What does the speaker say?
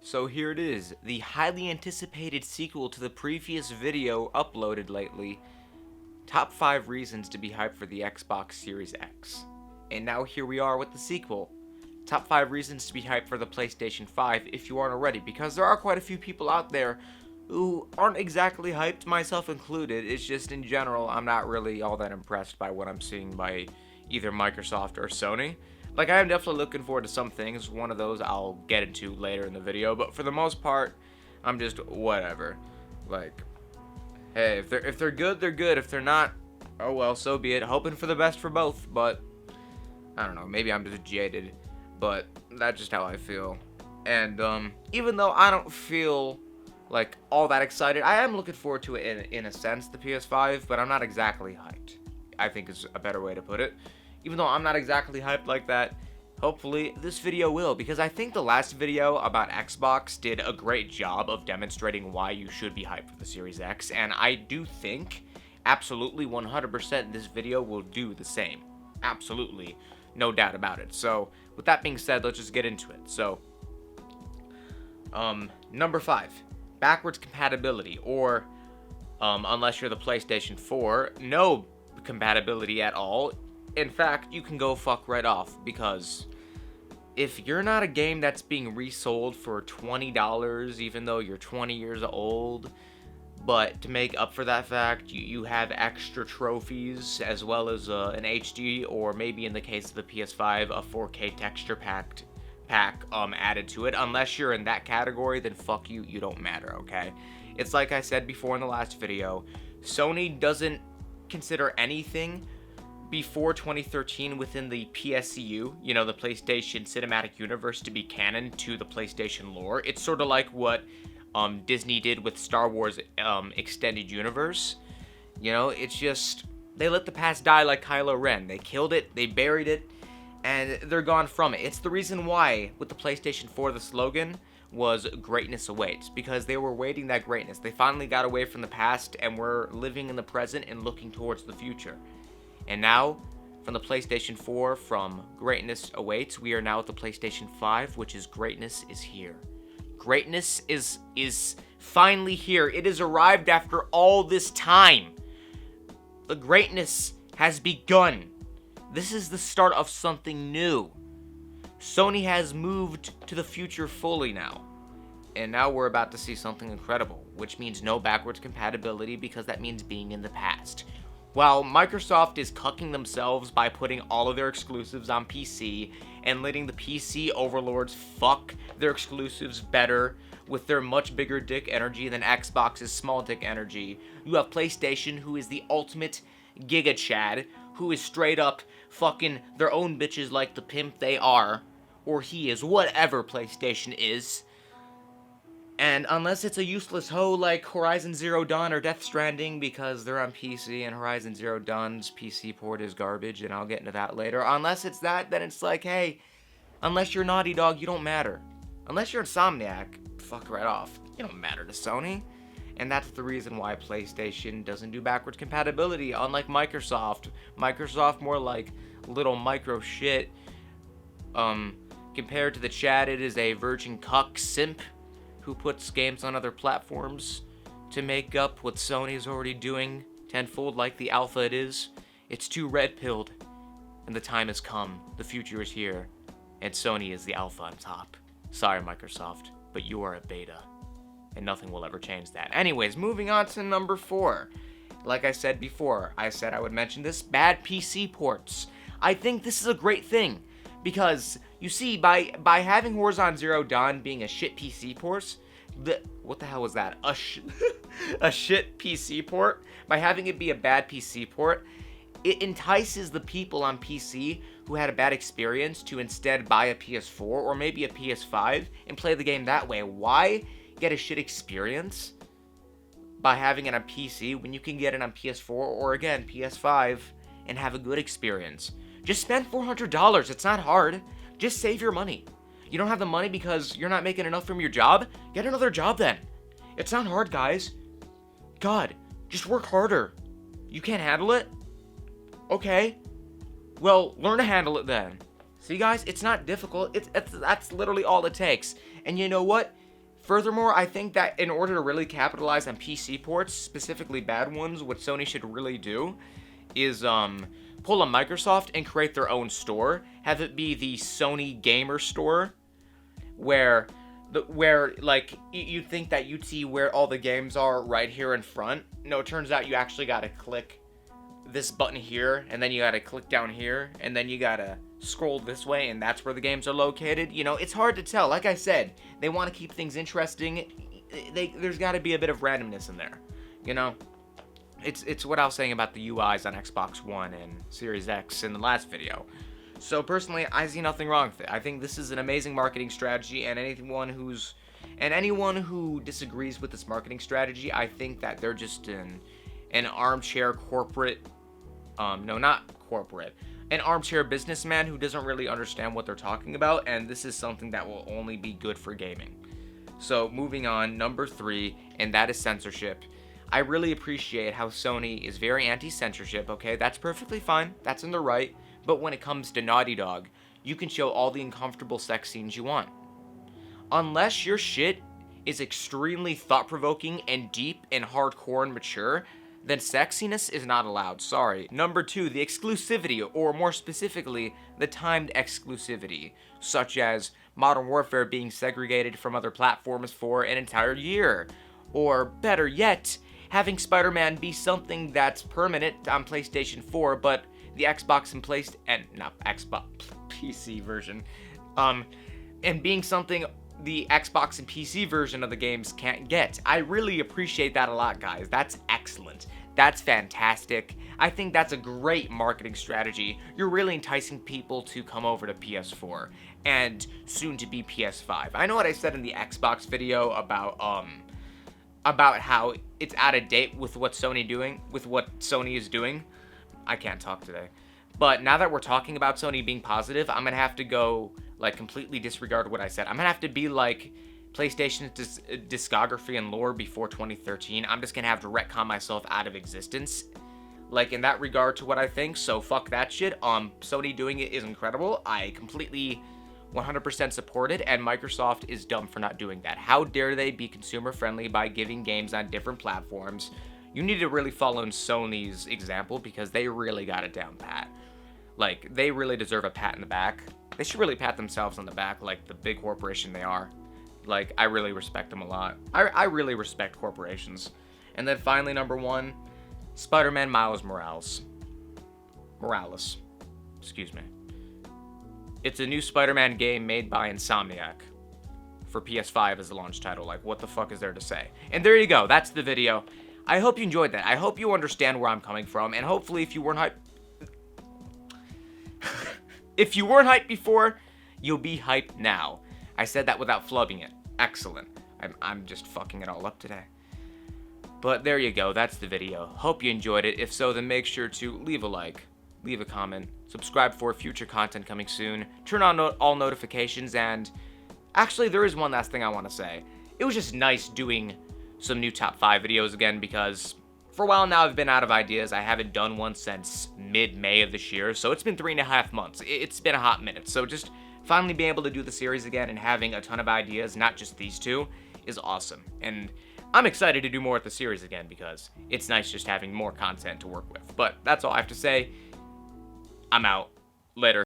So here it is, the highly anticipated sequel to the previous video uploaded lately. Top 5 reasons to be hyped for the Xbox Series X. And now here we are with the sequel. Top 5 reasons to be hyped for the PlayStation 5 if you aren't already, because there are quite a few people out there who aren't exactly hyped, myself included. It's just in general, I'm not really all that impressed by what I'm seeing by either Microsoft or Sony. Like, I am definitely looking forward to some things. One of those I'll get into later in the video, but for the most part, I'm just whatever. Like, hey, if they're good, they're good. If they're not, oh well, so be it. Hoping for the best for both, but I don't know. Maybe I'm just jaded, but that's just how I feel. And even though I don't feel like all that excited, I am looking forward to it in a sense, the PS5, but I'm not exactly hyped, I think is a better way to put it. Even though I'm not exactly hyped like that, hopefully this video will, because I think the last video about Xbox did a great job of demonstrating why you should be hyped for the Series X, and I do think, absolutely 100%, this video will do the same. Absolutely, no doubt about it. So, with that being said, let's just get into it. So, number 5, backwards compatibility, or, unless you're the PlayStation 4, no compatibility at all. In fact, you can go fuck right off, because if you're not a game that's being resold for $20, even though you're 20 years old, but to make up for that fact, you have extra trophies, as well as an HD, or maybe in the case of the PS5, a 4K texture pack added to it. Unless you're in that category, then fuck you, you don't matter, okay? It's like I said before in the last video, Sony doesn't consider anything before 2013 within the PSCU, you know, the PlayStation Cinematic Universe, to be canon to the PlayStation lore. It's sort of like what Disney did with Star Wars Extended Universe. You know, it's just, they let the past die like Kylo Ren. They killed it, they buried it, and they're gone from it. It's the reason why, with the PlayStation 4, the slogan was greatness awaits, because they were waiting that greatness. They finally got away from the past, and we're living in the present and looking towards the future. And now, from the PlayStation 4, from greatness awaits, we are now at the PlayStation 5, which is greatness is here. Greatness is finally here. It has arrived after all this time. The greatness has begun. This is the start of something new. Sony has moved to the future fully now. And now we're about to see something incredible, which means no backwards compatibility, because that means being in the past. While Microsoft is cucking themselves by putting all of their exclusives on PC and letting the PC overlords fuck their exclusives better with their much bigger dick energy than Xbox's small dick energy, you have PlayStation, who is the ultimate Giga Chad, who is straight up fucking their own bitches like the pimp they are, or he is, whatever PlayStation is. And unless it's a useless hoe like Horizon Zero Dawn or Death Stranding, because they're on PC and Horizon Zero Dawn's PC port is garbage, and I'll get into that later. Unless it's that, then it's like, hey, unless you're Naughty Dog, you don't matter. Unless you're Insomniac, fuck right off. You don't matter to Sony. And that's the reason why PlayStation doesn't do backwards compatibility, unlike Microsoft. Microsoft more like little micro shit. Compared to the Chad, it is a virgin cuck simp who puts games on other platforms to make up what Sony is already doing tenfold like the alpha it is. It's too red-pilled, and the time has come. The future is here, and Sony is the alpha on top. Sorry, Microsoft, but you are a beta, and nothing will ever change that. Anyways, moving on to number 4. Like I said before, I said I would mention this, bad PC ports. I think this is a great thing, because you see, by having Horizon Zero Dawn being a shit PC port, what the hell was that? A shit PC port? By having it be a bad PC port, it entices the people on PC who had a bad experience to instead buy a PS4 or maybe a PS5 and play the game that way. Why get a shit experience by having it on PC when you can get it on PS4 or, again, PS5 and have a good experience? Just spend $400. It's not hard. Just save your money. You don't have the money because you're not making enough from your job? Get another job then. It's not hard, guys. God, just work harder. You can't handle it? Okay. Well, learn to handle it then. See, guys, it's not difficult. That's literally all it takes. And you know what? Furthermore, I think that in order to really capitalize on PC ports, specifically bad ones, what Sony should really do is pull a Microsoft and create their own store. Have it be the Sony Gamer Store, where like you think that you'd see where all the games are right here in front. No, it turns out you actually gotta click this button here, and then you gotta click down here, and then you gotta scroll this way, and that's where the games are located. You know, it's hard to tell. Like I said, they want to keep things interesting. There's got to be a bit of randomness in there. You know, it's what I was saying about the UIs on Xbox One and Series X in the last video. So personally, I see nothing wrong with it. I think this is an amazing marketing strategy, and anyone who disagrees with this marketing strategy, I think that they're just an armchair corporate. No, not corporate. An armchair businessman who doesn't really understand what they're talking about, and this is something that will only be good for gaming. So moving on, number 3, and that is censorship. I really appreciate how Sony is very anti-censorship, okay? That's perfectly fine, that's in the right, but when it comes to Naughty Dog, you can show all the uncomfortable sex scenes you want. Unless your shit is extremely thought-provoking and deep and hardcore and mature, then sexiness is not allowed, sorry. Number 2, the exclusivity, or more specifically, the timed exclusivity, such as Modern Warfare being segregated from other platforms for an entire year. Or, better yet, having Spider-Man be something that's permanent on PlayStation 4, but the Xbox and PC version, and being something the Xbox and PC version of the games can't get. I really appreciate that a lot, guys. That's excellent. That's fantastic. I think that's a great marketing strategy. You're really enticing people to come over to PS4 and soon to be PS5. I know what I said in the Xbox video about how it's out of date with what Sony is doing. I can't talk today. But now that we're talking about Sony being positive, I'm gonna have to go completely disregard what I said. I'm gonna have to be like PlayStation's discography and lore before 2013. I'm just gonna have to retcon myself out of existence, in that regard to what I think. So fuck that shit. Sony doing it is incredible. I completely 100% support it, and Microsoft is dumb for not doing that. How dare they be consumer friendly by giving games on different platforms? You need to really follow in Sony's example, because they really got it down pat. They really deserve a pat in the back. They should really pat themselves on the back like the big corporation they are. I really respect them a lot. I really respect corporations. And then finally, number 1, Spider-Man Miles Morales. Excuse me. It's a new Spider-Man game made by Insomniac for PS5 as the launch title. What the fuck is there to say? And there you go. That's the video. I hope you enjoyed that. I hope you understand where I'm coming from. And hopefully, if you weren't hyped... if you weren't hyped before, you'll be hyped now. I said that without flubbing it. Excellent. I'm just fucking it all up today. But there you go. That's the video. Hope you enjoyed it. If so, then make sure to leave a like, leave a comment, subscribe for future content coming soon, turn on all notifications, and actually, there is one last thing I want to say. It was just nice doing some new top 5 videos again, because for a while now I've been out of ideas. I haven't done one since mid-May of this year, so it's been 3.5 months. It's been a hot minute, so just finally being able to do the series again and having a ton of ideas, not just these 2, is awesome. And I'm excited to do more with the series again, because it's nice just having more content to work with. But that's all I have to say. I'm out. Later.